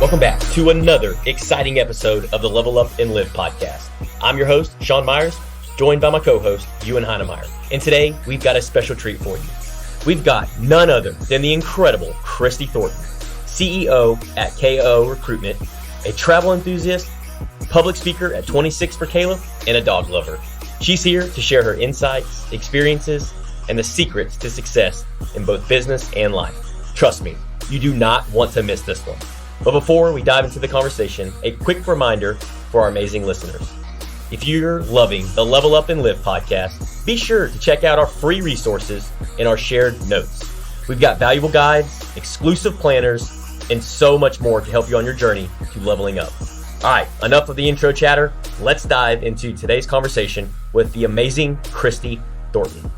Welcome back to another exciting episode of the Level Up and Live podcast. I'm your host, Sean Myers, joined by my co-host, Ewan Heinemeier. And today, we've got a special treat for you. We've got none other than the incredible Kristi Thornton, CEO at KO Recruitment, a travel enthusiast, public speaker at 26 for Caleb, and a dog lover. She's here to share her insights, experiences, and the secrets to success in both business and life. Trust me, you do not want to miss this one. But before we dive into the conversation, a quick reminder for our amazing listeners. If you're loving the Level Up and Live podcast, be sure to check out our free resources in our shared notes. We've got valuable guides, exclusive planners, and so much more to help you on your journey to leveling up. All right, enough of the intro chatter. Let's dive into today's conversation with the amazing Kristi Thornton.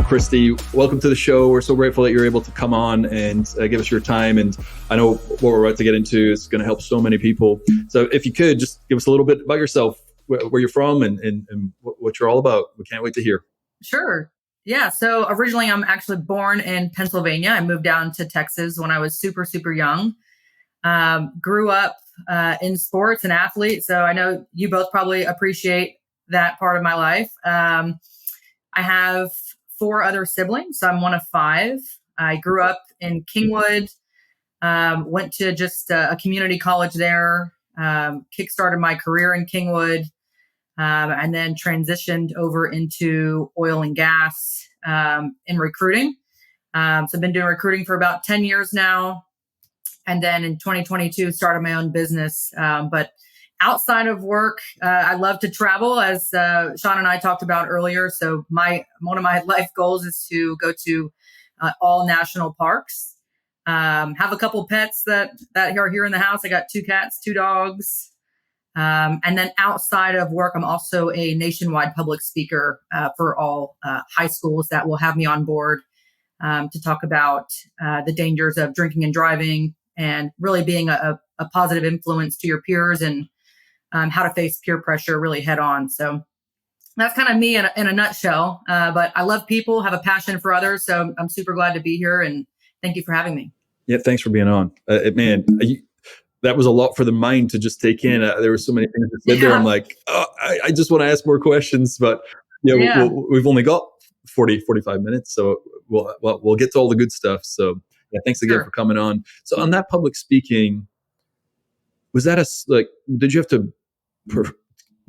Kristi, welcome to the show. We're so grateful that you're able to come on and give us your time. And I know what we're about to get into is going to help so many people. So if you could just give us a little bit about yourself, where you're from and what you're all about. We can't wait to hear. Sure. Yeah. So originally I'm actually born in Pennsylvania. I moved down to Texas when I was super young. Grew up in sports and athlete. So I know you both probably appreciate that part of my life. I have 4 other siblings. So I'm one of 5. I grew up in Kingwood, went to just a community college there, kickstarted my career in Kingwood, and then transitioned over into oil and gas in recruiting. So I've been doing recruiting for about 10 years now. And then in 2022, started my own business. But outside of work, I love to travel, as Sean and I talked about earlier. So one of my life goals is to go to all national parks. Have a couple pets that are here in the house. I got 2 cats, 2 dogs. And then outside of work, I'm also a nationwide public speaker for all high schools that will have me on board to talk about the dangers of drinking and driving and really being a positive influence to your peers and how to face peer pressure really head on. So that's kind of me in a nutshell. But I love people, have a passion for others. So I'm super glad to be here. And thank you for having me. Yeah, thanks for being on. That was a lot for the mind to just take in. There were so many things that said there. I'm like, I just want to ask more questions. But we've only got 45 minutes. So we'll get to all the good stuff. So yeah, thanks again for coming on. So on that public speaking, was that did you have to,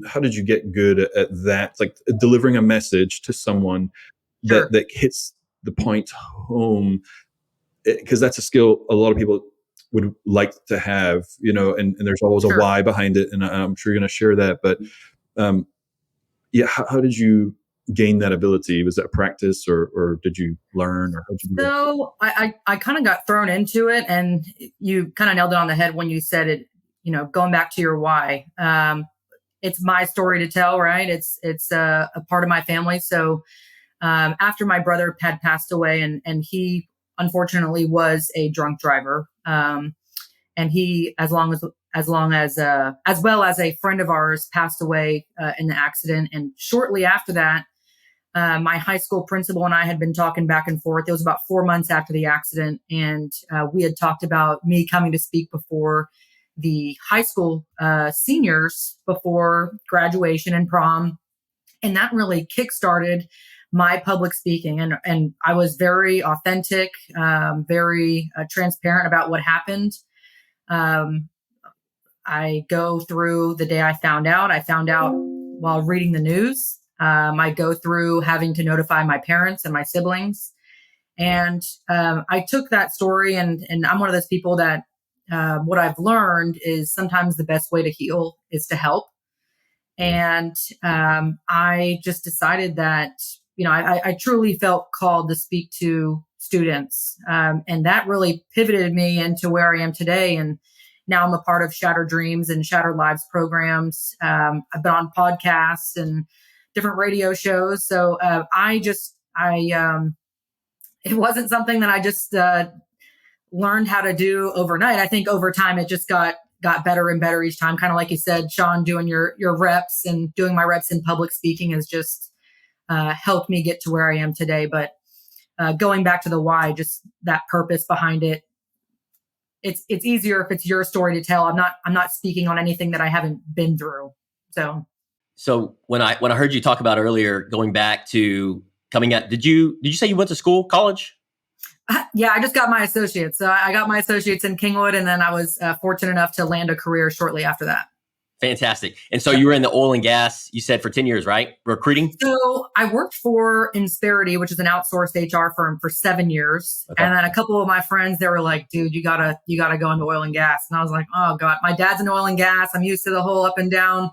how did you get good at that? Like delivering a message to someone that hits the point home, because that's a skill a lot of people would like to have, and there's always a why behind it. And I'm sure you're going to share that, but how did you gain that ability? Was that practice or did you learn, or how did you do So I kind of got thrown into it, and you kind of nailed it on the head when you said it, going back to your why. It's my story to tell, right? It's a part of my family. So after my brother had passed away, and he unfortunately was a drunk driver, and he, as well as a friend of ours, passed away in the accident. And shortly after that, my high school principal and I had been talking back and forth. It was about 4 months after the accident, and we had talked about me coming to speak before the high school seniors before graduation and prom. And that really kickstarted my public speaking. And I was very authentic, very transparent about what happened. I go through the day I found out. I found out while reading the news. I go through having to notify my parents and my siblings. And I took that story, and I'm one of those people that what I've learned is sometimes the best way to heal is to help. And I just decided that, I truly felt called to speak to students. And that really pivoted me into where I am today. And now I'm a part of Shattered Dreams and Shattered Lives programs. I've been on podcasts and different radio shows. So it wasn't something that I just learned how to do overnight. I think over time it just got better and better each time. Kind of like you said, Sean, doing your reps and doing my reps in public speaking has just helped me get to where I am today. But going back to the why, just that purpose behind it, it's easier if it's your story to tell. I'm not speaking on anything that I haven't been through. So when I heard you talk about earlier, going back to coming out, did you say you went to school, college? Yeah, I just got my associates. So I got my associates in Kingwood, and then I was fortunate enough to land a career shortly after that. Fantastic. And so you were in the oil and gas, you said, for 10 years, right? Recruiting? So I worked for Insperity, which is an outsourced HR firm, for 7 years. Okay. And then a couple of my friends, they were like, dude, you gotta go into oil and gas. And I was like, oh God, my dad's in oil and gas. I'm used to the whole up and down,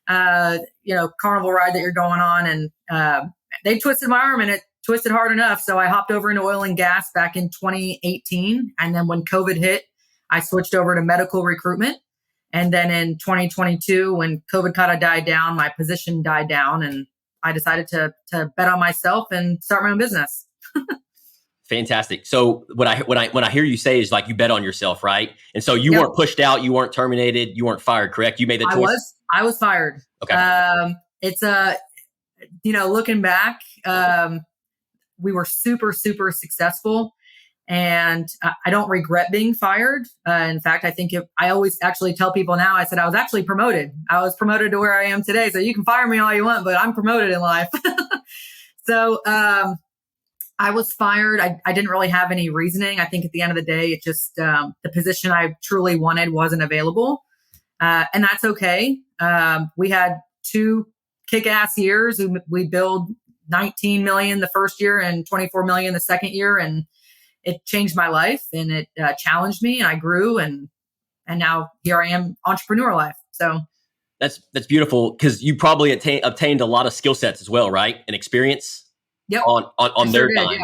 carnival ride that you're going on. And they twisted my arm, and it twisted hard enough. So I hopped over into oil and gas back in 2018. And then when COVID hit, I switched over to medical recruitment. And then in 2022, when COVID kind of died down, my position died down, and I decided to bet on myself and start my own business. Fantastic. So when I hear you say is like, you bet on yourself, right? And so you weren't pushed out, you weren't terminated, you weren't fired, correct? You made the choice. I was fired. Okay. It's looking back, we were super, super successful. And I don't regret being fired. In fact, I think I always actually tell people now, I said, I was actually promoted. I was promoted to where I am today. So you can fire me all you want, but I'm promoted in life. So I was fired. I didn't really have any reasoning. I think at the end of the day, it just, the position I truly wanted wasn't available. And that's okay. We had 2 kick-ass years. We billed 19 million the first year and 24 million the second year. And it changed my life, and it challenged me, and I grew, and now here I am, entrepreneur life. So that's beautiful, because you probably obtained a lot of skill sets as well, right? And experience. Yep. On their time.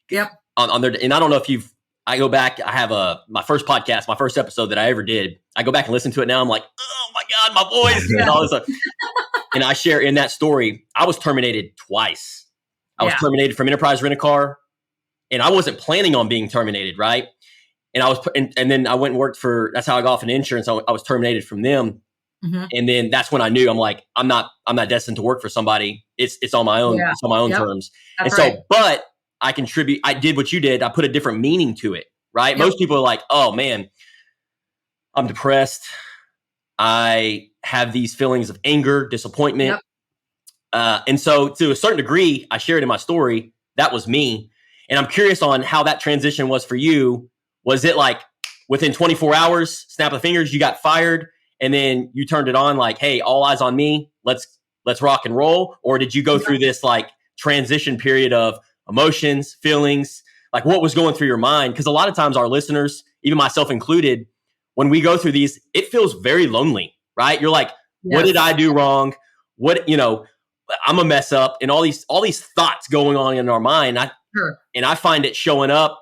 Yeah. Yep. On their, and I don't know if I go back, I have my first podcast, my first episode that I ever did. I go back and listen to it now. I'm like, oh my God, my voice and all this stuff. And I share in that story, I was terminated twice. I was terminated from Enterprise Rent-A-Car. And I wasn't planning on being terminated, right? And and then I went and worked that's how I got off an insurance. I was terminated from them. Mm-hmm. And then that's when I knew, I'm like, I'm not destined to work for somebody. It's on my own. Yeah. It's on my own terms. That's right. So, but I contribute. I did what you did. I put a different meaning to it, right? Yep. Most people are like, oh man, I'm depressed. I have these feelings of anger, disappointment. Yep. And so to a certain degree, I shared in my story, that was me. And I'm curious on how that transition was for you. Was it like within 24 hours, snap of fingers, you got fired, and then you turned it on like, hey, all eyes on me, let's rock and roll? Or did you go through this like transition period of emotions, feelings, like what was going through your mind? Because a lot of times our listeners, even myself included, when we go through these, it feels very lonely, right? You're like, what did I do wrong? I'm a mess up, and all these thoughts going on in our mind. And I find it showing up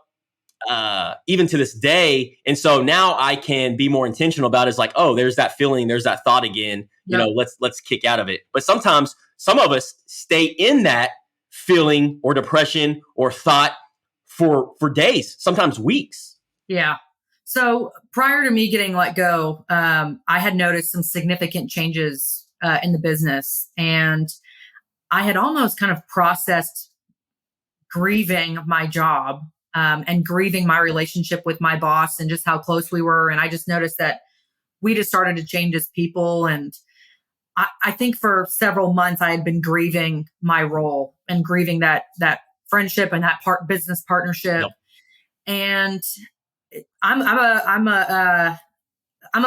even to this day. And so now I can be more intentional about it. It's like, oh, there's that feeling, there's that thought again. Yep. Let's kick out of it. But sometimes some of us stay in that feeling or depression or thought for days, sometimes weeks. Yeah. So prior to me getting let go, I had noticed some significant changes in the business, and I had almost kind of processed grieving my job and grieving my relationship with my boss and just how close we were. And I just noticed that we just started to change as people. And I think for several months I had been grieving my role and grieving that friendship and that business partnership. Yep. And I'm a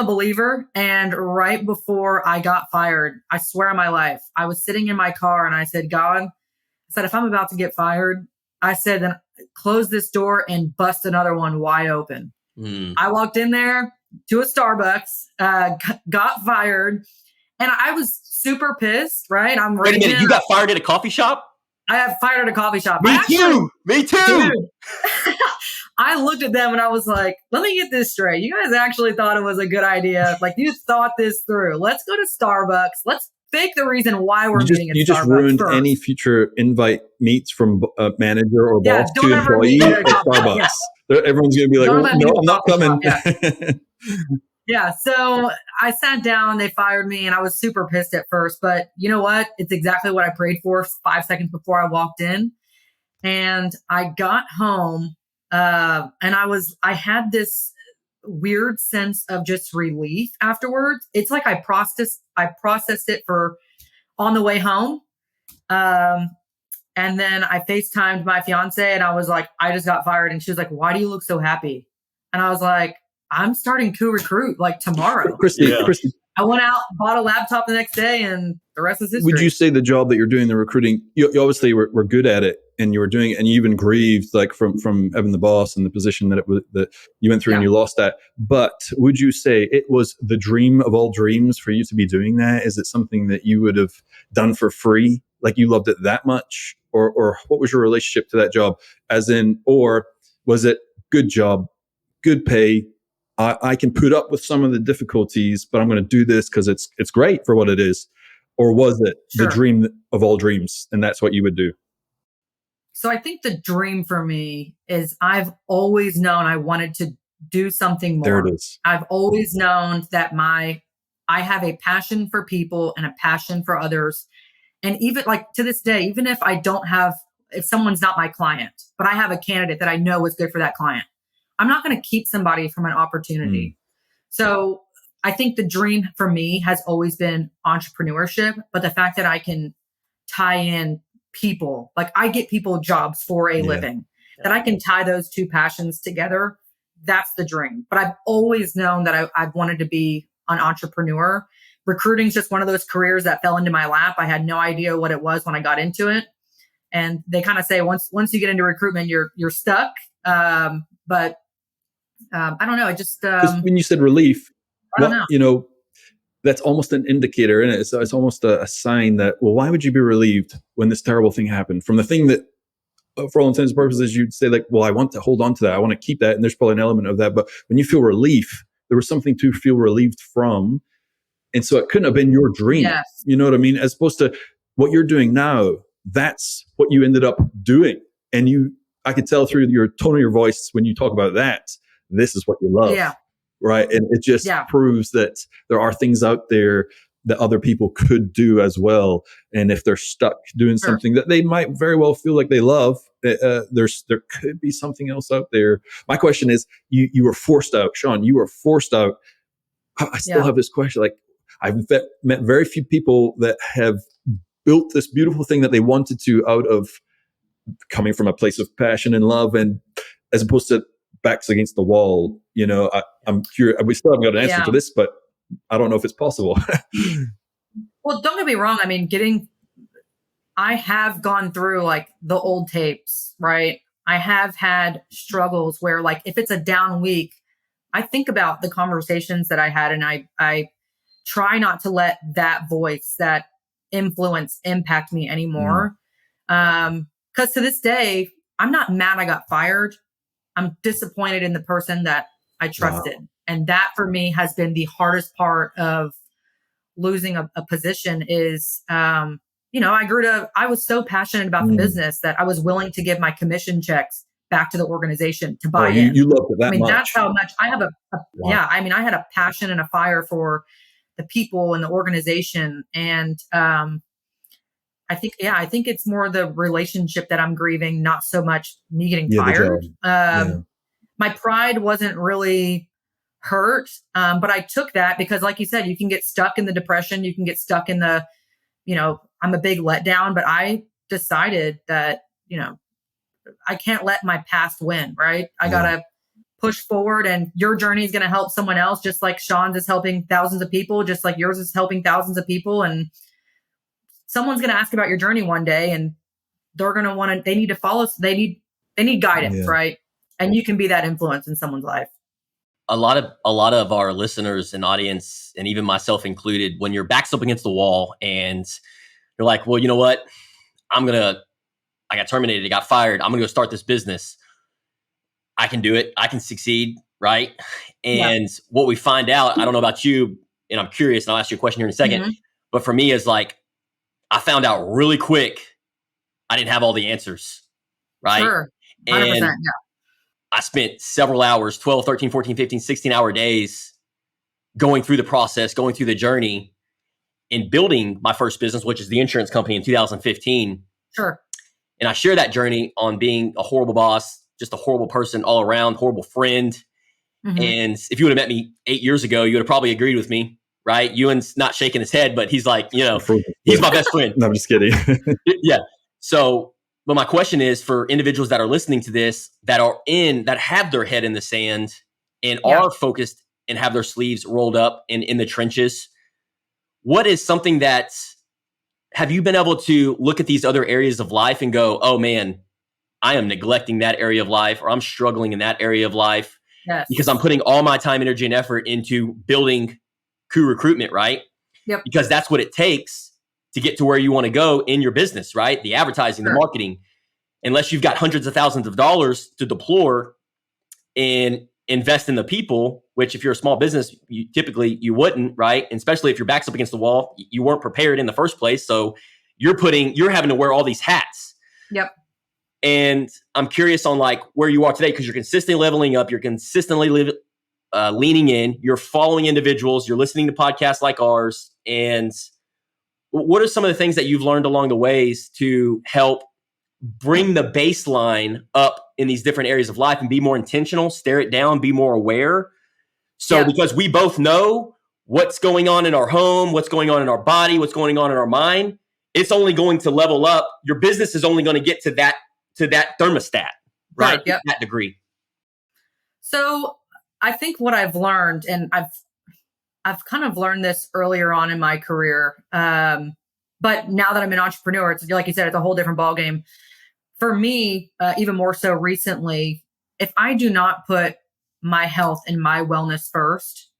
believer. And right before I got fired, I swear on my life, I was sitting in my car and I said, God, if I'm about to get fired, I said, then close this door and bust another one wide open. I walked in there to a Starbucks, got fired, and I was super pissed, right? Wait a minute, you got fired at a coffee shop? I got fired at a coffee shop. Me too. Dude, I looked at them and I was like, let me get this straight. You guys actually thought it was a good idea. Like, you thought this through. Let's go to Starbucks. Let's fake the reason why we're meeting at Starbucks. You just ruined first. Any future invite meets from a manager or boss to employee at Starbucks. Yeah. Everyone's going to be like, no, I'm not coming. Yeah. So I sat down, they fired me, and I was super pissed at first. But you know what? It's exactly what I prayed for 5 seconds before I walked in. And I got home and I had this weird sense of just relief afterwards. It's like I processed it for on the way home. And then I FaceTimed my fiance and I was like, I just got fired. And she was like, why do you look so happy? And I was like, I'm starting to recruit like tomorrow. Kristi, I went out, bought a laptop the next day, and the rest is history. Would you say the job that you're doing, the recruiting, you obviously were good at it, and you were doing it, and you even grieved like from having the boss and the position that you went through and you lost that. But would you say it was the dream of all dreams for you to be doing that? Is it something that you would have done for free? Like you loved it that much? Or what was your relationship to that job? As in, or was it good job, good pay? I can put up with some of the difficulties, but I'm going to do this because it's great for what it is. Or was it the dream of all dreams, and that's what you would do? So I think the dream for me is I've always known I wanted to do something more. There it is. I've always known that I have a passion for people and a passion for others. And even like to this day, even if if someone's not my client, but I have a candidate that I know is good for that client, I'm not going to keep somebody from an opportunity. So I think the dream for me has always been entrepreneurship, but the fact that I can tie in people, like I get people jobs for a living, that I can tie those two passions together. That's the dream. But I've always known that I've wanted to be an entrepreneur. Recruiting is just one of those careers that fell into my lap. I had no idea what it was when I got into it. And they kind of say, once you get into recruitment, you're stuck. But I don't know. I just, when you said relief, I don't know. That's almost an indicator, isn't it? So it's almost a sign that, well, why would you be relieved when this terrible thing happened from the thing that, for all intents and purposes, you'd say like, well, I want to hold on to that. I want to keep that. And there's probably an element of that. But when you feel relief, there was something to feel relieved from. And so it couldn't have been your dream. Yes. You know what I mean? As opposed to what you're doing now, that's what you ended up doing. And I could tell through your tone of your voice when you talk about that, this is what you love. Yeah. Right. And it just proves that there are things out there that other people could do as well. And if they're stuck doing something that they might very well feel like they love, there could be something else out there. My question is, you were forced out, Sean, you were forced out. I still have this question. Like I've met very few people that have built this beautiful thing that they wanted to out of coming from a place of passion and love, and as opposed to backs against the wall. I'm curious. We still haven't got an answer to this, but I don't know if it's possible. Well, don't get me wrong. I mean, I have gone through like the old tapes, right? I have had struggles where like, if it's a down week, I think about the conversations that I had, and I try not to let that voice, that influence impact me anymore. Because to this day, I'm not mad I got fired. I'm disappointed in the person that I trusted. Wow. And that for me has been the hardest part of losing a position is, I was so passionate about the business that I was willing to give my commission checks back to the organization to buy in. You loved it that much. That's how much I have I had a passion and a fire for the people and the organization. And, I think it's more the relationship that I'm grieving, not so much me getting fired. My pride wasn't really hurt, but I took that because, like you said, you can get stuck in the depression. You can get stuck in the, I'm a big letdown. But I decided that, I can't let my past win, right? I gotta push forward, and your journey is going to help someone else, just like Sean's is helping thousands of people, just like yours is helping thousands of people. And someone's going to ask about your journey one day, and they're going to they need to follow. They need guidance, right? And you can be that influence in someone's life. A lot of our listeners and audience, and even myself included, when your back's up against the wall and you're like, well, you know what? I got terminated. I got fired. I'm going to go start this business. I can do it. I can succeed. Right. And what we find out, I don't know about you, and I'm curious, and I'll ask you a question here in a second, but for me is like, I found out really quick I didn't have all the answers, right? Sure, 100%, and I spent several hours, 12, 13, 14, 15, 16-hour days going through the process, going through the journey, and building my first business, which is the insurance company in 2015. Sure. And I share that journey on being a horrible boss, just a horrible person all around, horrible friend. And if you would have met me 8 years ago, you would have probably agreed with me, right? Ewan's not shaking his head, but he's like, he's my best friend. No, I'm just kidding. Yeah. So, but my question is for individuals that are listening to this, that have their head in the sand and are focused and have their sleeves rolled up and in the trenches, what is something that, have you been able to look at these other areas of life and go, oh man, I am neglecting that area of life, or I'm struggling in that area of life because I'm putting all my time, energy, and effort into building crew recruitment, right? Yep. Because that's what it takes to get to where you want to go in your business, right? The advertising, the marketing. Unless you've got hundreds of thousands of dollars to deploy and invest in the people, which if you're a small business, you wouldn't, right? And especially if your back's up against the wall, you weren't prepared in the first place. So you're having to wear all these hats. Yep. And I'm curious on like where you are today, because you're consistently leveling up, you're consistently leaning in, you're following individuals, you're listening to podcasts like ours. And what are some of the things that you've learned along the ways to help bring the baseline up in these different areas of life and be more intentional, stare it down, be more aware? So because we both know what's going on in our home, what's going on in our body, what's going on in our mind, it's only going to level up. Your business is only going to get to that thermostat, right? Yep. That degree. So I think what I've learned, and I've kind of learned this earlier on in my career, but now that I'm an entrepreneur, it's like you said, it's a whole different ballgame. For me, even more so recently, if I do not put my health and my wellness first,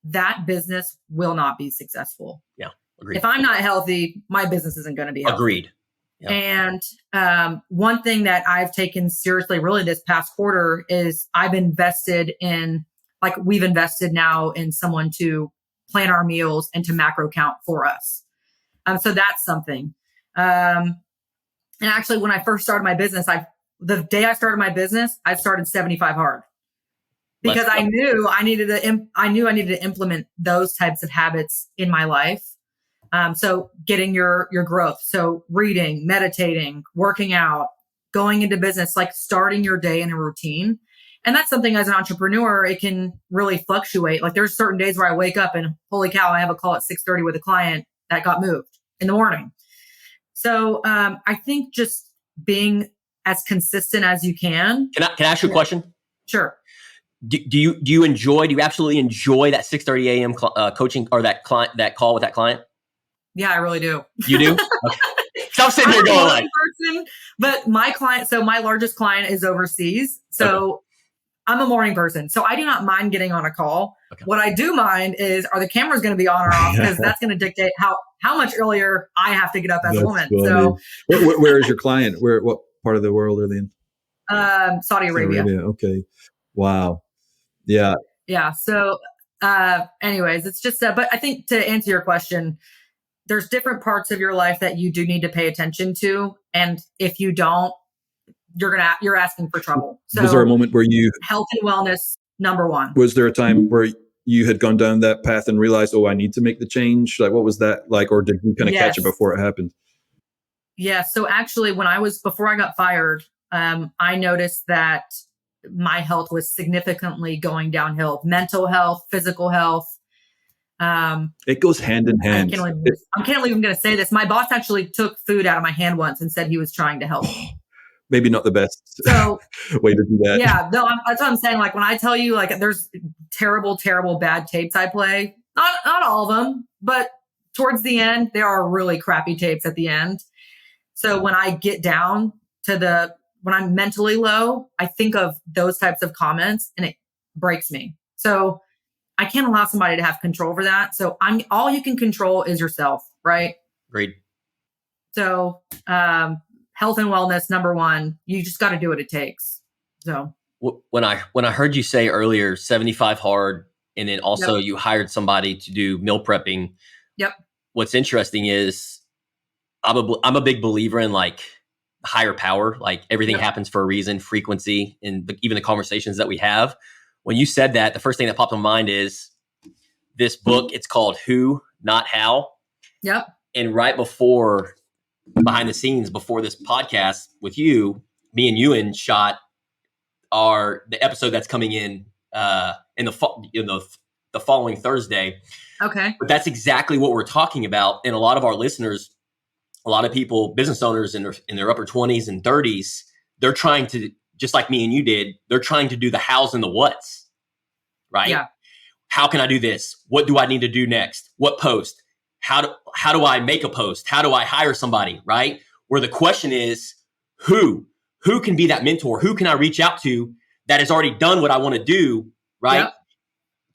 that business will not be successful. Yeah, agreed. If I'm not healthy, my business isn't going to be healthy. Agreed. Yeah. And one thing that I've taken seriously really this past quarter is I've invested in, like we've invested now in someone to plan our meals and to macro count for us. So that's something. And actually, when I first started my business, the day I started my business, I started 75 hard because I knew I needed to implement those types of habits in my life. So getting your growth. So reading, meditating, working out, going into business, like starting your day in a routine. And that's something as an entrepreneur, it can really fluctuate. Like there's certain days where I wake up and holy cow, I have a call at 6:30 with a client that got moved in the morning. So I think just being as consistent as you can. Can I ask you a question? Sure. Do you absolutely enjoy that 6:30 a.m. coaching or that call with that client? Yeah, I really do. You do? Okay. So I'm sitting here going like, person, but my largest client is overseas. So I'm a morning person. So I do not mind getting on a call. Okay. What I do mind is, are the cameras going to be on or off? Because that's going to dictate how much earlier I have to get up as a woman. Funny. So where is your client? What part of the world are they in? Saudi Arabia. Okay. Wow. Yeah. Yeah. So anyways, it's just, but I think to answer your question, there's different parts of your life that you do need to pay attention to. And if you don't, you're asking for trouble. So was there a moment where health and wellness, number one. Was there a time where you had gone down that path and realized, I need to make the change? Like, what was that like? Or did you kind of catch it before it happened? Yeah. So actually before I got fired, I noticed that my health was significantly going downhill, mental health, physical health. It goes hand in hand. I can't believe I'm going to say this. My boss actually took food out of my hand once and said he was trying to help. Maybe not the best way to do that. Yeah, no, that's what I'm saying. Like when I tell you, like there's terrible, terrible bad tapes I play. Not all of them, but towards the end, there are really crappy tapes at the end. So when I get down to when I'm mentally low, I think of those types of comments and it breaks me. So I can't allow somebody to have control over that. So all you can control is yourself, right? Agreed. So health and wellness, number one, you just got to do what it takes. So when I heard you say earlier, 75 hard, and then also you hired somebody to do meal prepping. Yep. What's interesting is I'm a big believer in like higher power, like everything happens for a reason, frequency, and even the conversations that we have. When you said that, the first thing that popped in my mind is this book. It's called Who, Not How. Yep. And right behind the scenes, before this podcast with you, me and Ewan shot the episode that's coming in in the following Thursday. Okay. But that's exactly what we're talking about. And a lot of our listeners, a lot of people, business owners in their upper 20s and 30s, they're trying to, just like me and you did, they're trying to do the hows and the whats, right? Yeah. How can I do this? What do I need to do next? What post? How do I make a post? How do I hire somebody, right? Where the question is, who can be that mentor? Who can I reach out to that has already done what I want to do, right? Yep.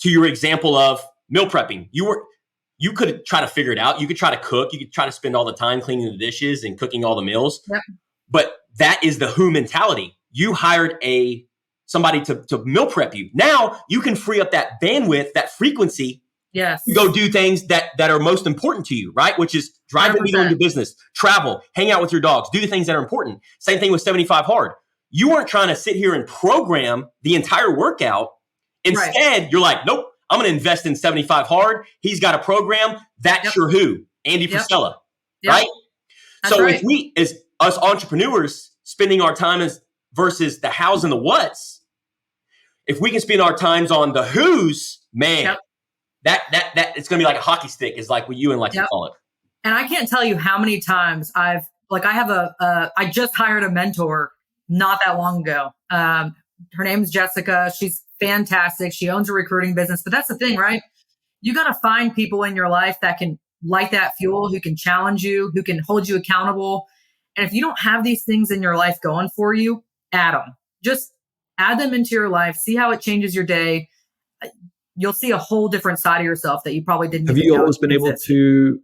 To your example of meal prepping, you could try to figure it out. You could try to cook. You could try to spend all the time cleaning the dishes and cooking all the meals. Yep. But that is the who mentality. You hired somebody to meal prep you. Now you can free up that bandwidth, that frequency. Yes. To go do things that are most important to you, right? Which is drive the needle in your business, travel, hang out with your dogs, do the things that are important. Same thing with 75 Hard. You weren't trying to sit here and program the entire workout. Instead, You're like, nope, I'm going to invest in 75 Hard. He's got a program. That's your who, Andy Frisella, right? That's so right. if we, as us entrepreneurs, spending our time versus the hows and the whats, if we can spend our times on the who's, man, that it's going to be like a hockey stick, is like what you and like to call it. And I can't tell you how many times I just hired a mentor not that long ago. Her name's Jessica. She's fantastic. She owns a recruiting business, but that's the thing, right? You got to find people in your life that can light that fuel, who can challenge you, who can hold you accountable. And if you don't have these things in your life going for you, add them. Just add them into your life. See how it changes your day. You'll see a whole different side of yourself that you probably didn't. Have you always been able to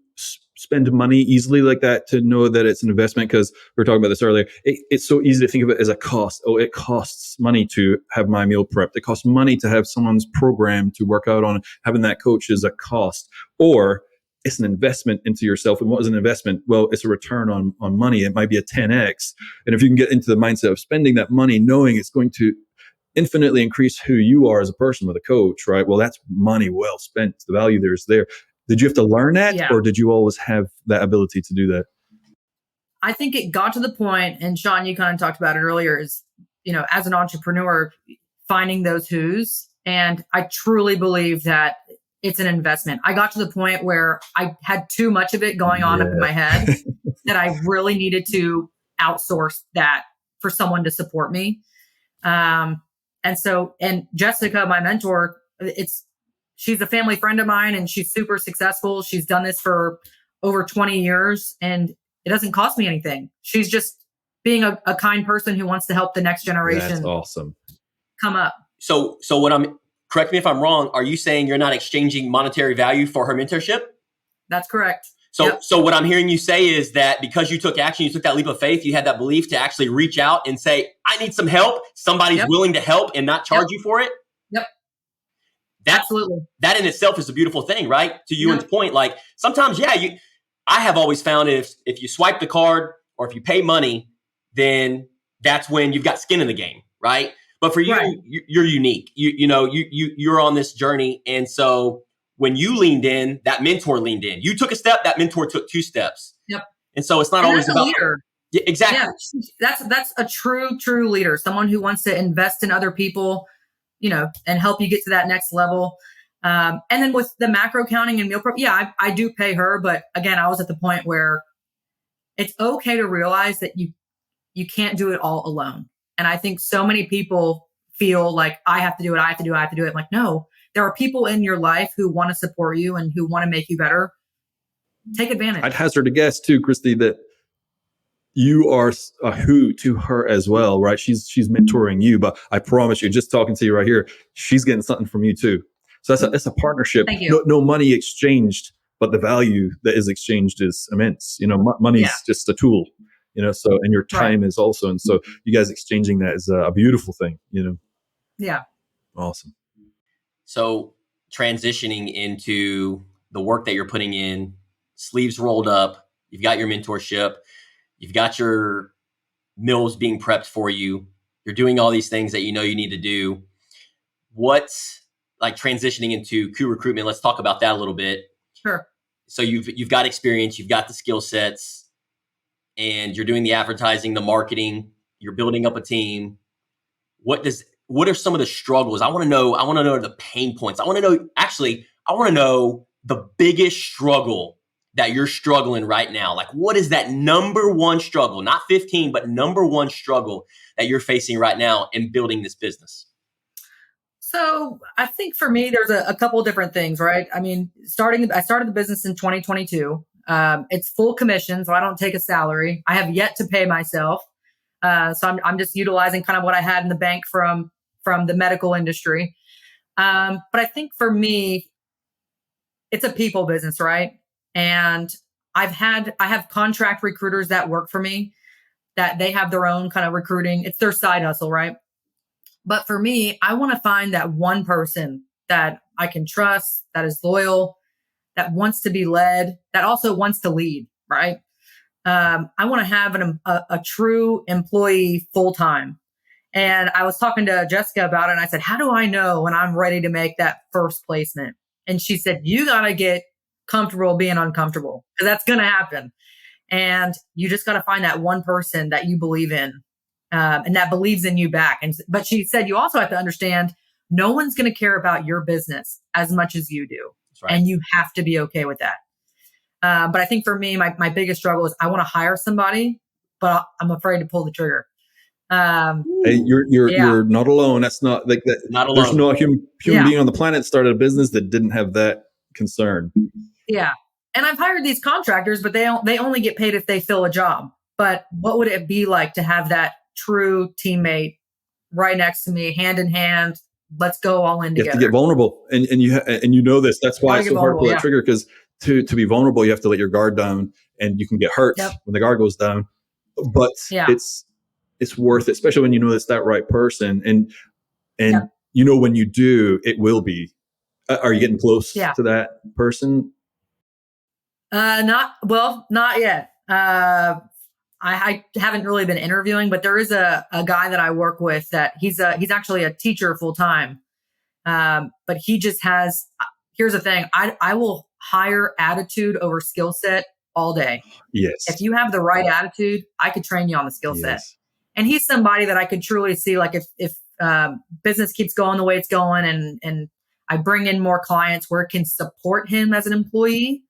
spend money easily like that, to know that it's an investment? Because we were talking about this earlier. It's so easy to think of it as a cost. Oh, it costs money to have my meal prepped. It costs money to have someone's program to work out on. Having that coach is a cost. Or it's an investment into yourself. And what is an investment? Well, it's a return on money. It might be a 10x. And if you can get into the mindset of spending that money, knowing it's going to infinitely increase who you are as a person with a coach, right? Well, that's money well spent. The value there is there. Did you have to learn that, or did you always have that ability to do that? I think it got to the point, and Sean, you kind of talked about it earlier, is, as an entrepreneur, finding those who's. And I truly believe that it's an investment. I got to the point where I had too much of it going on up in my head that I really needed to outsource that for someone to support me. And Jessica, my mentor, she's a family friend of mine, and she's super successful. She's done this for over 20 years, and it doesn't cost me anything. She's just being a kind person who wants to help the next generation. That's awesome. Come up. So correct me if I'm wrong, are you saying you're not exchanging monetary value for her mentorship? That's correct. So what I'm hearing you say is that because you took action, you took that leap of faith, you had that belief to actually reach out and say, I need some help. Somebody's willing to help and not charge you for it. Yep. Absolutely. That in itself is a beautiful thing, right? To Ewan's point, like sometimes, I have always found if you swipe the card or if you pay money, then that's when you've got skin in the game, right? But for you, you're unique. You're on this journey. And so when you leaned in, that mentor leaned in. You took a step, that mentor took 2 steps. Yep. And so it's not always about leader. Yeah, exactly. Yeah, that's a true leader. Someone who wants to invest in other people, and help you get to that next level. And then with the macro counting and meal prep, I do pay her. But again, I was at the point where it's okay to realize that you can't do it all alone. And I think so many people feel like I have to do it. I'm like, no, there are people in your life who want to support you and who want to make you better. Take advantage. I'd hazard a guess too, Kristi, that you are a who to her as well, right? She's mentoring you, but I promise you, just talking to you right here, she's getting something from you too. So that's a partnership. Thank you. No money exchanged, but the value that is exchanged is immense. Money is just a tool. So, and your time is also, and so you guys exchanging that is a beautiful thing. Yeah. Awesome. So transitioning into the work that you're putting in, sleeves rolled up, you've got your mentorship, you've got your meals being prepped for you, you're doing all these things that you need to do. What's like transitioning into crew recruitment? Let's talk about that a little bit. Sure. So you've got experience, you've got the skill sets, and you're doing the advertising, the marketing, you're building up a team. what are some of the struggles? I want to know the pain points. I want to know the biggest struggle that you're struggling right now. Like, what is that number one struggle? Not 15, but number one struggle that you're facing right now in building this business? So I think for me, there's a couple of different things, right? I mean, I started the business in 2022. It's full commission, so I don't take a salary. I have yet to pay myself. So I'm just utilizing kind of what I had in the bank from the medical industry. But I think for me, it's a people business, right? And I have contract recruiters that work for me, that they have their own kind of recruiting. It's their side hustle, right? But for me, I want to find that one person that I can trust, that is loyal, that wants to be led, that also wants to lead, right? I want to have a true employee full time. And I was talking to Jessica about it, and I said, how do I know when I'm ready to make that first placement? And she said, you got to get comfortable being uncomfortable, because that's going to happen. And you just got to find that one person that you believe in, and that believes in you back. But she said, you also have to understand, no one's going to care about your business as much as you do. That's right. And you have to be okay with that. But I think for me, my biggest struggle is I want to hire somebody, but I'm afraid to pull the trigger. Hey, you're not alone. That's not like that. Not alone. There's no human being on the planet started a business that didn't have that concern. Yeah. And I've hired these contractors, but they only get paid if they fill a job. But what would it be like to have that true teammate right next to me, hand in hand? Let's go all in together. You have to get vulnerable, and you know this. That's why it's so hard to pull that trigger, because to be vulnerable, you have to let your guard down, and you can get hurt when the guard goes down. But it's worth it, especially when you know it's that right person, and you know when you do, it will be. Are you getting close to that person? Not yet. I haven't really been interviewing, but there is a guy that I work with that he's actually a teacher full time. But he just has, here's the thing. I will hire attitude over skill set all day. Yes. If you have the right attitude, I could train you on the skill set. And he's somebody that I could truly see, like if business keeps going the way it's going, and I bring in more clients where it can support him as an employee,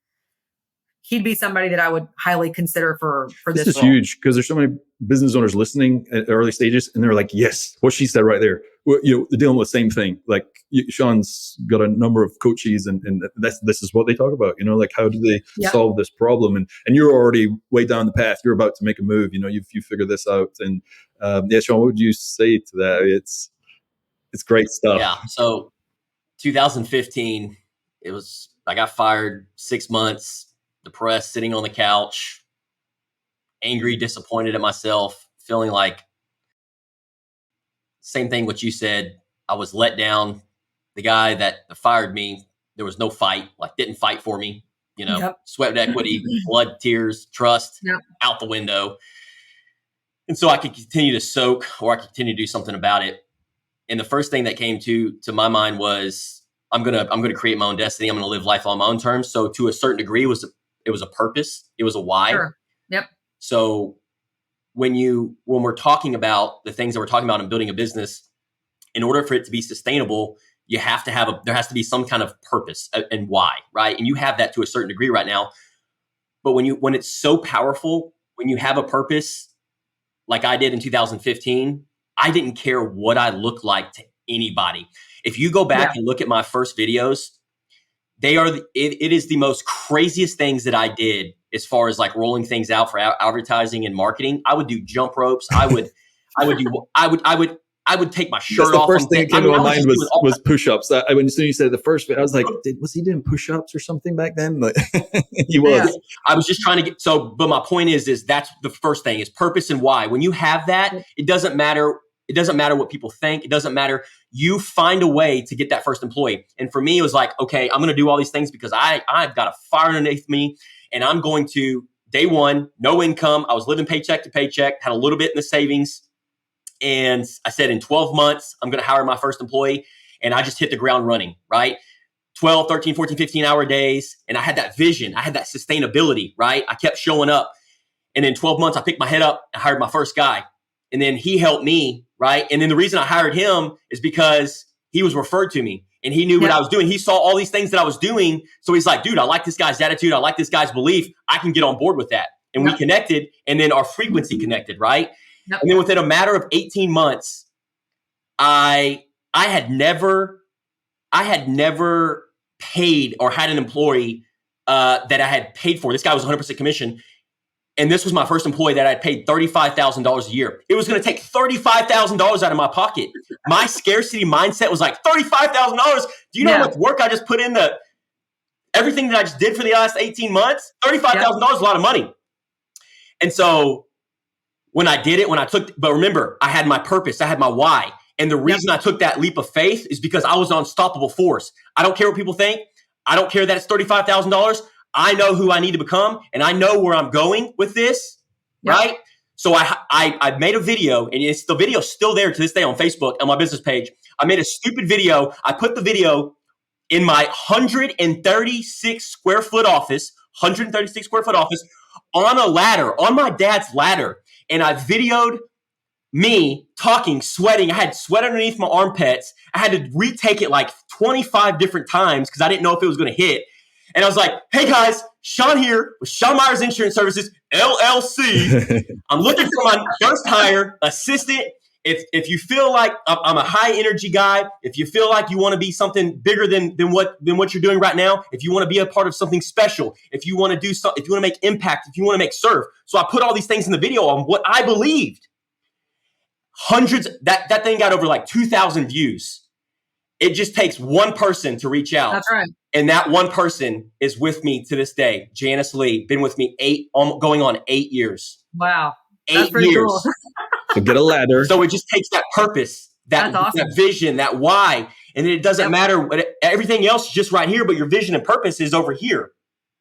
he'd be somebody that I would highly consider for this. This is huge, because there's so many business owners listening at early stages, and they're like, yes, what she said right there. Well, they're dealing with the same thing. Like Sean's got a number of coaches, and this is what they talk about. Like, how do they solve this problem? And you're already way down the path. You're about to make a move. You figure this out. And Sean, what would you say to that? It's great stuff. Yeah. So 2015, I got fired, 6 months, depressed, sitting on the couch, angry, disappointed at myself, feeling like same thing what you said. I was let down. The guy that fired me, there was no fight, didn't fight for me, sweat equity, blood, tears, trust out the window. And so I could continue to soak, or I could continue to do something about it. And the first thing that came to my mind was, I'm gonna create my own destiny. I'm gonna live life on my own terms. So to a certain degree, it was a purpose. It was a why. Sure. Yep. So when we're talking about the things that we're talking about in building a business, in order for it to be sustainable, there has to be some kind of purpose and why, right? And you have that to a certain degree right now. But when it's so powerful, when you have a purpose, like I did in 2015, I didn't care what I looked like to anybody. If you go back and look at my first videos, it is the most craziest things that I did as far as rolling things out for advertising and marketing. I would do jump ropes. I would take my shirt off. The first thing that came to my mind was push-ups. When you said the first bit, I was like, was he doing push-ups or something back then? He was. Yeah. I was just trying to get, but my point is that's the first thing, is purpose and why. When you have that, it doesn't matter. It doesn't matter what people think. It doesn't matter. You find a way to get that first employee. And for me, it was like, okay, I'm going to do all these things because I've got a fire underneath me, and I'm going to, day one, no income. I was living paycheck to paycheck, had a little bit in the savings. And I said, in 12 months, I'm going to hire my first employee. And I just hit the ground running, right? 12, 13, 14, 15 hour days. And I had that vision. I had that sustainability, right? I kept showing up. And in 12 months, I picked my head up and hired my first guy. And then he helped me right? And then the reason I hired him is because he was referred to me and he knew what I was doing. He saw all these things that I was doing. So he's like, dude, I like this guy's attitude. I like this guy's belief. I can get on board with that. And we connected, and then our frequency connected, right? And then within a matter of 18 months, I had never paid or had an employee that I had paid for. This guy was 100% commission. And this was my first employee that I had paid $35,000 a year. It was going to take $35,000 out of my pocket. My scarcity mindset was like, $35,000? Do you know how much work I just put in everything that I just did for the last 18 months? $35,000 is a lot of money. And so when I did it, but remember, I had my purpose, I had my why. And the reason I took that leap of faith is because I was an unstoppable force. I don't care what people think. I don't care that it's $35,000. I know who I need to become, and I know where I'm going with this, right? So I made a video, and the video's still there to this day on Facebook on my business page. I made a stupid video. I put the video in my 136 square foot office on a ladder, on my dad's ladder. And I videoed me talking, sweating. I had sweat underneath my armpits. I had to retake it like 25 different times because I didn't know if it was going to hit. And I was like, hey guys, Sean here with Sean Myers Insurance Services, LLC. I'm looking for my first hire assistant. If you feel like I'm a high energy guy, if you feel like you want to be something bigger than what you're doing right now, if you want to be a part of something special, if you want to do something, if you want to make impact, if you want to make serve. So I put all these things in the video on what I believed. Hundreds, that thing got over like 2,000 views. It just takes one person to reach out. That's right. And that one person is with me to this day. Janice Lee, been with me going on 8 years. Wow. That's pretty cool. So get a ladder. So it just takes that purpose, that vision, that why. And then it doesn't matter. Everything else is just right here, but your vision and purpose is over here,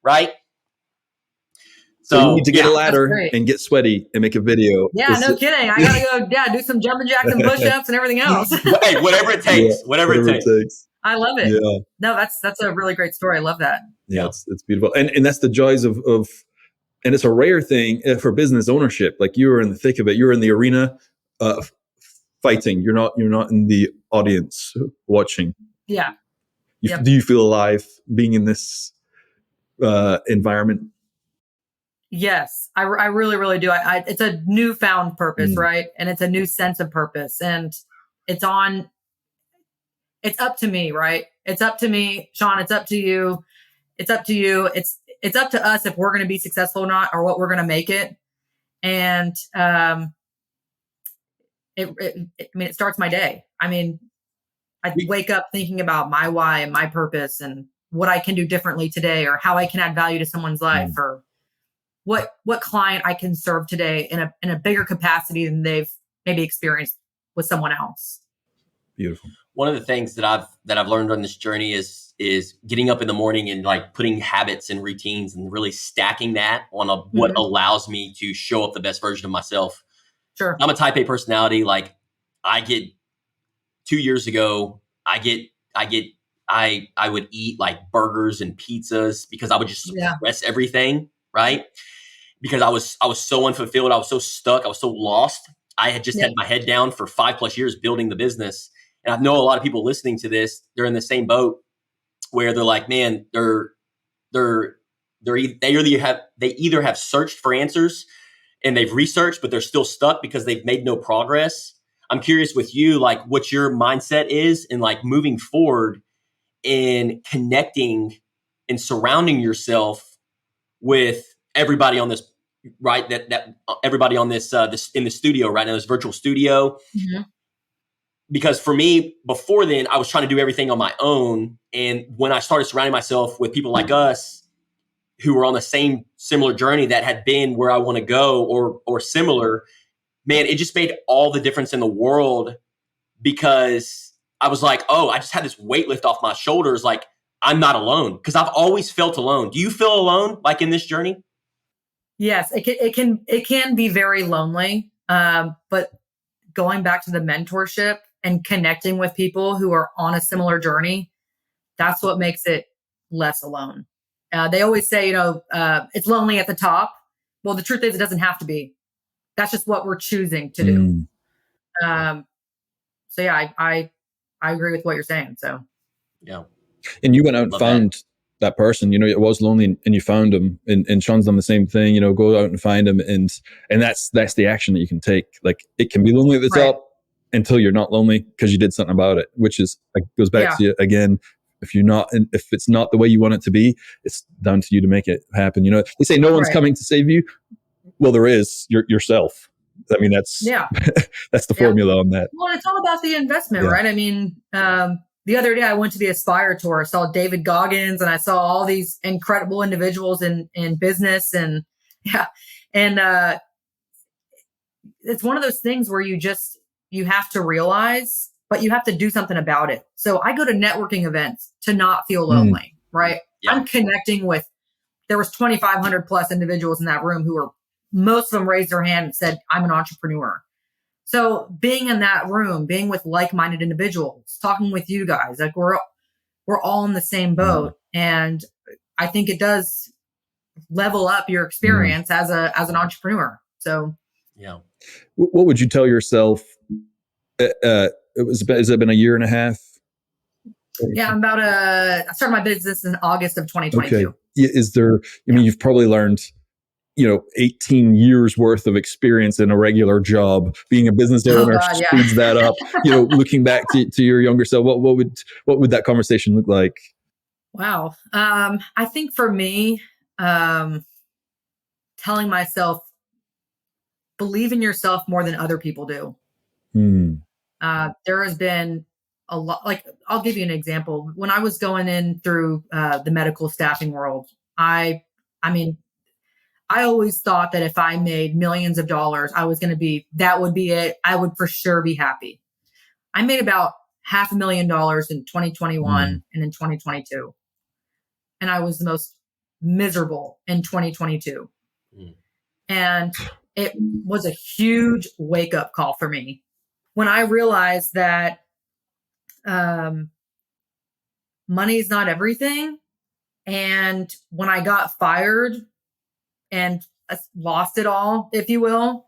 right? So you need to get a ladder and get sweaty and make a video. Yeah, no kidding. I got to go do some jumping jacks and push-ups and everything else. Hey, whatever it takes. Whatever it takes. I love it. Yeah. No, that's a really great story. I love that. Yeah, it's beautiful. And that's the joys of and it's a rare thing for business ownership. Like you were in the thick of it. You're in the arena fighting. You're not in the audience watching. Yeah. Do you feel alive being in this environment? Yes, I really, really do. It's a newfound purpose, right? And it's a new sense of purpose. And it's up to me, right? It's up to me, Sean. It's up to you. It's up to you. It's up to us if we're going to be successful or not, or what we're going to make it. And it starts my day. I mean, I wake up thinking about my why and my purpose and what I can do differently today, or how I can add value to someone's life, or what client I can serve today in a bigger capacity than they've maybe experienced with someone else. Beautiful. One of the things that I've learned on this journey is getting up in the morning and like putting habits and routines and really stacking that on what allows me to show up the best version of myself. Sure. I'm a type A personality. Like 2 years ago, I would eat like burgers and pizzas because I would just suppress everything. Right. Because I was so unfulfilled. I was so stuck. I was so lost. I had just had my head down for 5+ years building the business. And I know a lot of people listening to this, they're in the same boat where they're like, man, they either have searched for answers and they've researched, but they're still stuck because they've made no progress. I'm curious with you, like what your mindset is in like moving forward in connecting and surrounding yourself with everybody on this, right? That everybody on this in the studio right now, this virtual studio. Mm-hmm. Because for me, before then, I was trying to do everything on my own. And when I started surrounding myself with people like us who were on the similar journey that had been where I want to go or similar, man, it just made all the difference in the world, because I was like, oh, I just had this weight lift off my shoulders. Like, I'm not alone, because I've always felt alone. Do you feel alone, like in this journey? Yes, it can be very lonely. But going back to the mentorship and connecting with people who are on a similar journey, that's what makes it less alone. They always say, it's lonely at the top. Well, the truth is, it doesn't have to be. That's just what we're choosing to do. So yeah, I agree with what you're saying. So yeah. And you went out and found that person, it was lonely and you found him, and Sean's done the same thing, go out and find him. And that's the action that you can take. Like, it can be lonely at the top until you're not lonely because you did something about it, which is, goes back to you again. If it's not the way you want it to be, it's down to you to make it happen. They say no one's coming to save you. Well, there is yourself. I mean, that's that's the formula on that. Well, it's all about the investment, right? I mean, the other day I went to the Aspire tour. I saw David Goggins and I saw all these incredible individuals in business, and it's one of those things where you have to realize, but you have to do something about it. So I go to networking events to not feel lonely, right? Yeah. I'm connecting with, there was 2,500 plus individuals in that room who were, most of them raised their hand and said, I'm an entrepreneur. So being in that room, being with like-minded individuals, talking with you guys, like we're all in the same boat. And I think it does level up your experience as an entrepreneur. So, yeah. What would you tell yourself? Has it been a year and a half? Yeah, I started my business in August of 2022. Okay. Is there, you've probably learned, 18 years worth of experience in a regular job. Being a business owner speeds that up. Looking back to your younger self, what would that conversation look like? Wow. I think for me, telling myself, believe in yourself more than other people do. There has been a lot, like, I'll give you an example. When I was going in through the medical staffing world, I always thought that if I made millions of dollars, that would be it. I would for sure be happy. I made about $500,000 in 2021 and in 2022. And I was the most miserable in 2022. And it was a huge wake up call for me when I realized that money is not everything. And when I got fired and lost it all, if you will,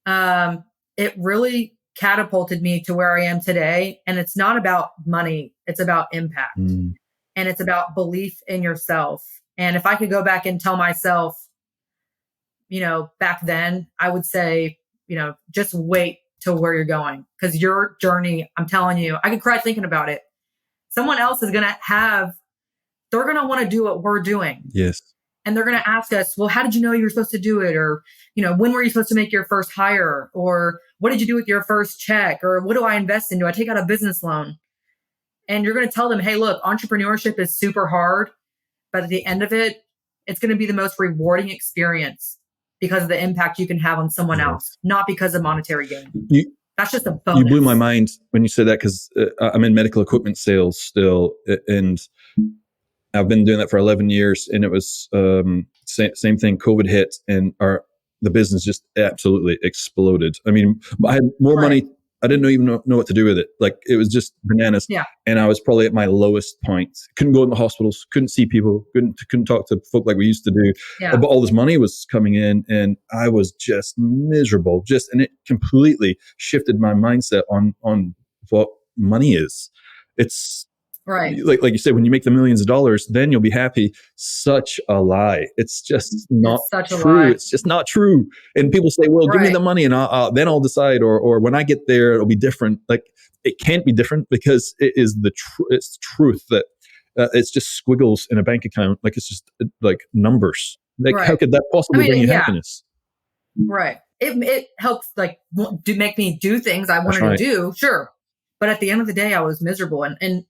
it really catapulted me to where I am today. And it's not about money. It's about impact. And it's about belief in yourself. And if I could go back and tell myself, back then, I would say, just wait till where you're going. Because your journey, I'm telling you, I could cry thinking about it. Someone else is they're going to want to do what we're doing. Yes. And they're going to ask us, well, how did you know you were supposed to do it? Or, when were you supposed to make your first hire? Or what did you do with your first check? Or what do I invest in? Do I take out a business loan? And you're going to tell them, hey, look, entrepreneurship is super hard, but at the end of it, it's going to be the most rewarding experience because of the impact you can have on someone else, not because of monetary gain. That's just a bonus. You blew my mind when you said that, because I'm in medical equipment sales still, and I've been doing that for 11 years, and it was same thing. COVID hit, and the business just absolutely exploded. I mean, I had more money. I didn't even know what to do with it. Like, it was just bananas. Yeah. And I was probably at my lowest point. Couldn't go in the hospitals, couldn't see people, couldn't talk to folk like we used to do. Yeah. But all this money was coming in, and I was just miserable. And it completely shifted my mindset on what money is. It's right. Like you said, when you make the millions of dollars, then you'll be happy. Such a lie. It's just not true. It's just not true. And people say, well, give me the money and then I'll decide. Or when I get there, it'll be different. Like, it can't be different, because it is it's truth that it's just squiggles in a bank account. Like, it's just like numbers. Like, how could that possibly bring you happiness? Right. It helps, like, make me do things I wanted to do. Sure. But at the end of the day, I was miserable. And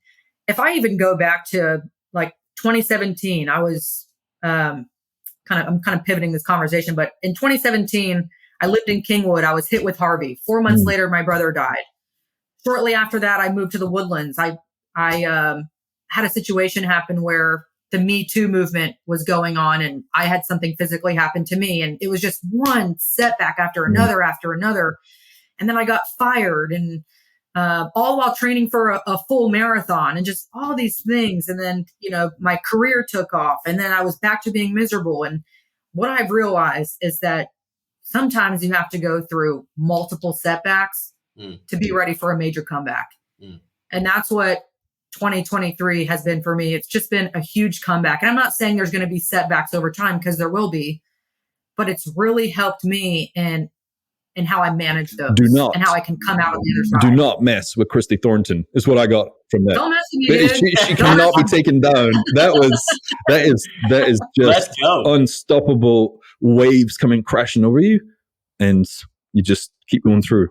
if I even go back to like 2017, I was I'm kind of pivoting this conversation, but in 2017, I lived in Kingwood. I was hit with Harvey. 4 months later, my brother died. Shortly after that, I moved to the Woodlands. I had a situation happen where the Me Too movement was going on, and I had something physically happen to me, and it was just one setback after another. And then I got fired, and all while training for a full marathon, and just all these things. And then, my career took off, and then I was back to being miserable. And what I've realized is that sometimes you have to go through multiple setbacks to be ready for a major comeback. Mm. And that's what 2023 has been for me. It's just been a huge comeback. And I'm not saying there's going to be setbacks over time, because there will be, but it's really helped me in how I manage those and how I can come out on the other side. Do not mess with Kristi Thornton is what I got from that. Don't mess with me, dude. She cannot be taken down. That is just unstoppable waves coming crashing over you, and you just keep going through.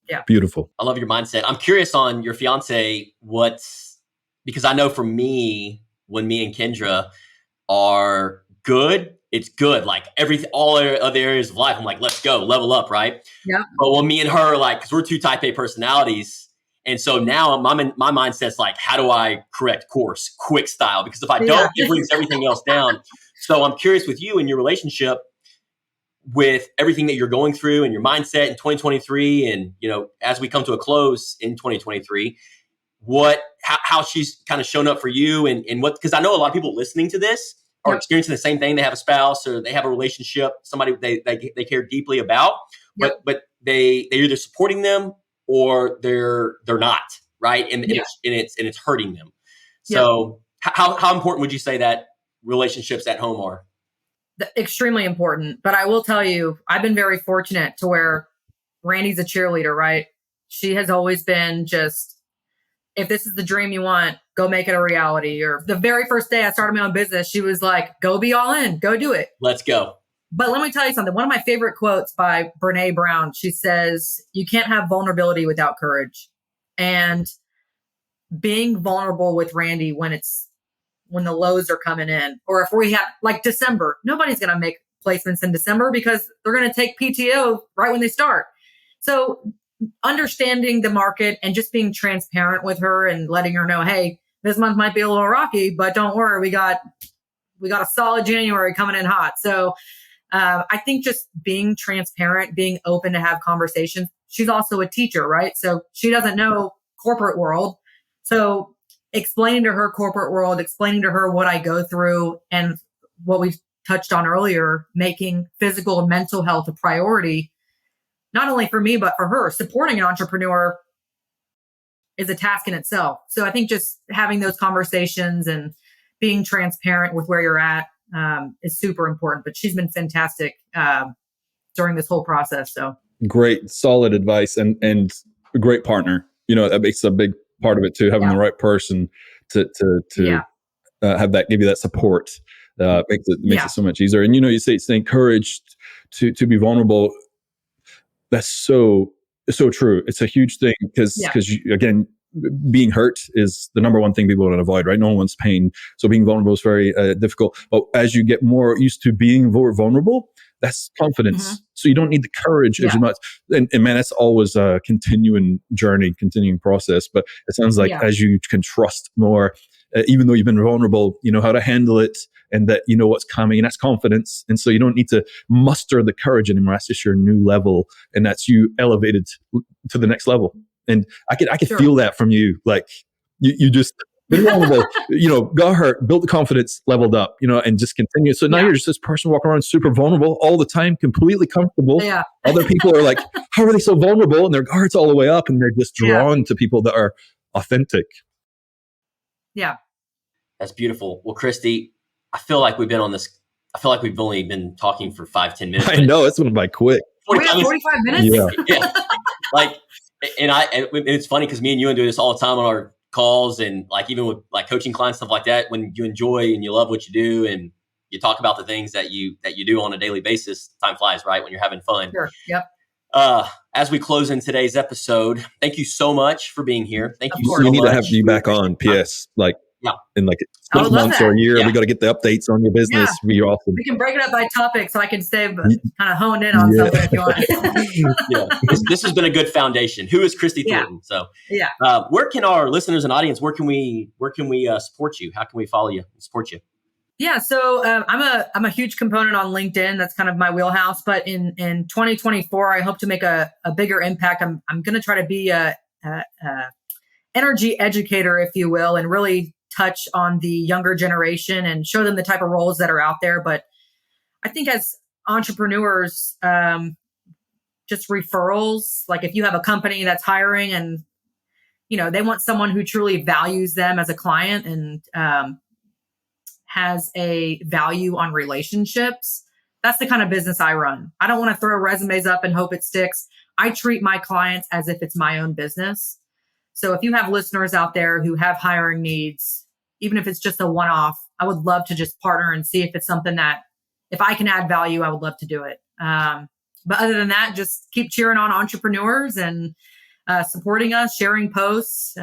Yeah. Beautiful. I love your mindset. I'm curious on your fiance, because I know for me, when me and Kendra are good, it's good. Like all other areas of life, I'm like, let's go, level up, right? Yeah. But when me and her, because we're two type A personalities, and so now my mindset's like, how do I correct course, quick style? Because if I don't, it brings everything else down. So I'm curious with you and your relationship, with everything that you're going through and your mindset in 2023, and as we come to a close in 2023, how she's kind of shown up for you, and what, because I know a lot of people listening to this are experiencing the same thing. They have a spouse or they have a relationship, somebody they care deeply about, but they're either supporting them or they're not, right? And it's hurting them. So how important would you say that relationships at home are? Extremely important. But I will tell you, I've been very fortunate to where Randy's a cheerleader, right? She has always been just, if this is the dream you want, go make it a reality. Or the very first day I started my own business, she was like, go be all in, go do it. Let's go. But let me tell you something. One of my favorite quotes by Brene Brown, she says, you can't have vulnerability without courage. And being vulnerable with Randy when the lows are coming in, or if we have like December, nobody's going to make placements in December because they're going to take PTO right when they start. So understanding the market and just being transparent with her and letting her know, hey, this month might be a little rocky, but don't worry, we got a solid January coming in hot. So I think just being transparent, being open to have conversations. She's also a teacher, right? So she doesn't know corporate world. So explaining to her corporate world, explaining to her what I go through, and what we touched on earlier, making physical and mental health a priority, not only for me, but for her. Supporting an entrepreneur is a task in itself. So I think just having those conversations and being transparent with where you're at is super important. But she's been fantastic during this whole process. So great, solid advice, and a great partner. That makes a big part of it too, having the right person to have that, give you that support, makes it so much easier. And you say it's encouraged to be vulnerable. That's so true. It's a huge thing because again, being hurt is the number one thing people want to avoid, right? No one wants pain. So being vulnerable is very difficult. But as you get more used to being more vulnerable, that's confidence. Mm-hmm. So you don't need the courage as much. And man, that's always a continuing journey, continuing process. But it sounds like as you can trust more, even though you've been vulnerable, you know how to handle it, and that you know what's coming, and that's confidence. And so you don't need to muster the courage anymore. That's just your new level, and that's you elevated to the next level. And I could feel that from you. Like you just been vulnerable, got hurt, built the confidence, leveled up, and just continue. So now you're just this person walking around super vulnerable all the time, completely comfortable. Yeah. Other people are like, how are they so vulnerable? And their guard's all the way up, and they're just drawn to people that are authentic. Yeah. That's beautiful. Well, Kristi, I feel like we've only been talking for 5-10 minutes. I know, it's went by quick. We have 45 minutes? Yeah. And it's funny because me and you do this all the time on our calls, and like even with like coaching clients, stuff like that, when you enjoy and you love what you do and you talk about the things that you do on a daily basis, time flies, right? When you're having fun. Sure. Yep. As we close in today's episode, thank you so much for being here. Thank you so much. We need to have you back on, PS, in like 6 months or a year. We got to get the updates on your business. Be awesome. We can break it up by topic so I can stay kind of honed in on something if you want. This has been a good foundation. Who is Kristi Thornton? So where can our listeners and audience, where can we support you? How can we follow you and support you? Yeah, so I'm a huge component on LinkedIn. That's kind of my wheelhouse. But in 2024, I hope to make a bigger impact. I'm going to try to be a energy educator, if you will, and really touch on the younger generation and show them the type of roles that are out there. But I think as entrepreneurs, just referrals. Like if you have a company that's hiring and, they want someone who truly values them as a client and has a value on relationships, that's the kind of business I run. I don't want to throw resumes up and hope it sticks. I treat my clients as if it's my own business. So if you have listeners out there who have hiring needs, even if it's just a one-off, I would love to just partner and see if it's something that if I can add value, I would love to do it. But other than that, just keep cheering on entrepreneurs and supporting us, sharing posts.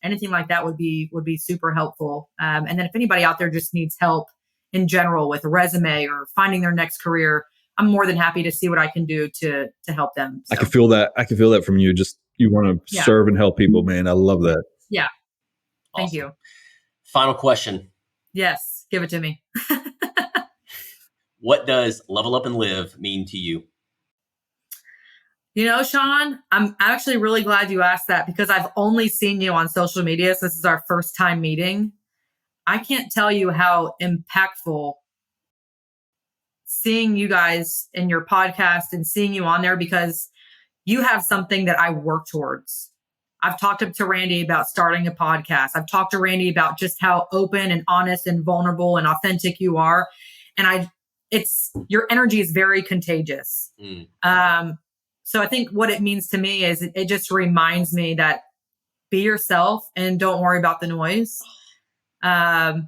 Anything like that would be super helpful. And then if anybody out there just needs help in general with a resume or finding their next career, I'm more than happy to see what I can do to help them. So. I can feel that. I can feel that from you. Just you want to serve and help people, man. I love that. Yeah. Thank Awesome. you. Final question. Yes. Give it to me. What does level up and live mean to you? Sean, I'm actually really glad you asked that because I've only seen you on social media. So this is our first time meeting. I can't tell you how impactful seeing you guys in your podcast and seeing you on there, because you have something that I work towards. I've talked to Randy about starting a podcast. I've talked to Randy about just how open and honest and vulnerable and authentic you are. And your energy is very contagious. So I think what it means to me is it just reminds me that be yourself and don't worry about the noise. And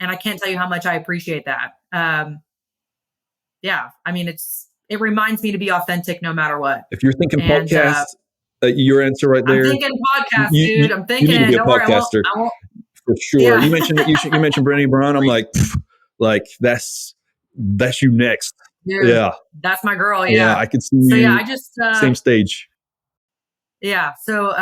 I can't tell you how much I appreciate that. It reminds me to be authentic no matter what. If you're thinking podcast, your answer right there. I'm thinking podcast, dude. I'm thinking. You need to be a podcaster for sure. Yeah. You mentioned you mentioned Brené Brown. I'm like that's you next. Dude, yeah, that's my girl. Yeah, I could see you. I just same stage. Yeah. So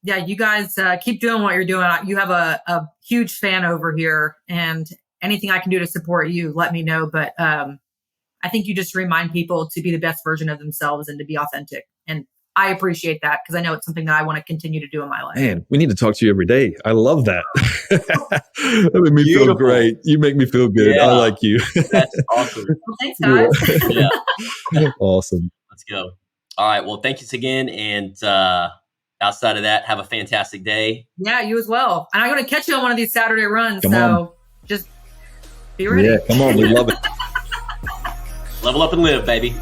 you guys keep doing what you're doing. You have a huge fan over here, and anything I can do to support you, let me know. But I think you just remind people to be the best version of themselves and to be authentic. And I appreciate that because I know it's something that I want to continue to do in my life. Man, we need to talk to you every day. I love that. That made me feel great. You make me feel good. Yeah. I like you. That's awesome. Well, thanks, guys. Yeah. Awesome. Let's go. All right. Well, thank you again. And outside of that, have a fantastic day. Yeah, you as well. And I'm going to catch you on one of these Saturday runs. Just be ready. Yeah, come on. We love it. Level up and live, baby.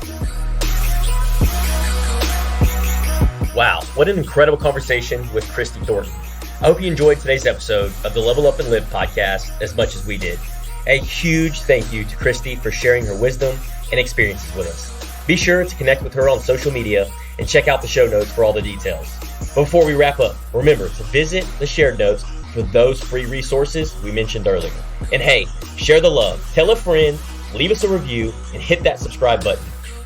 Wow, what an incredible conversation with Kristi Thornton. I hope you enjoyed today's episode of the Level Up and Live podcast as much as we did. A huge thank you to Kristi for sharing her wisdom and experiences with us. Be sure to connect with her on social media and check out the show notes for all the details. Before we wrap up, remember to visit the shared notes for those free resources we mentioned earlier. And hey, share the love, tell a friend, leave us a review, and hit that subscribe button.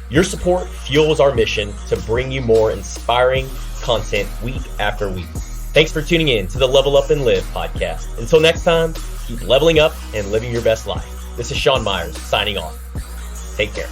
Your support fuels our mission to bring you more inspiring content week after week. Thanks for tuning in to the Level Up and Live podcast. Until next time, keep leveling up and living your best life. This is Sean Myers signing off. Take care.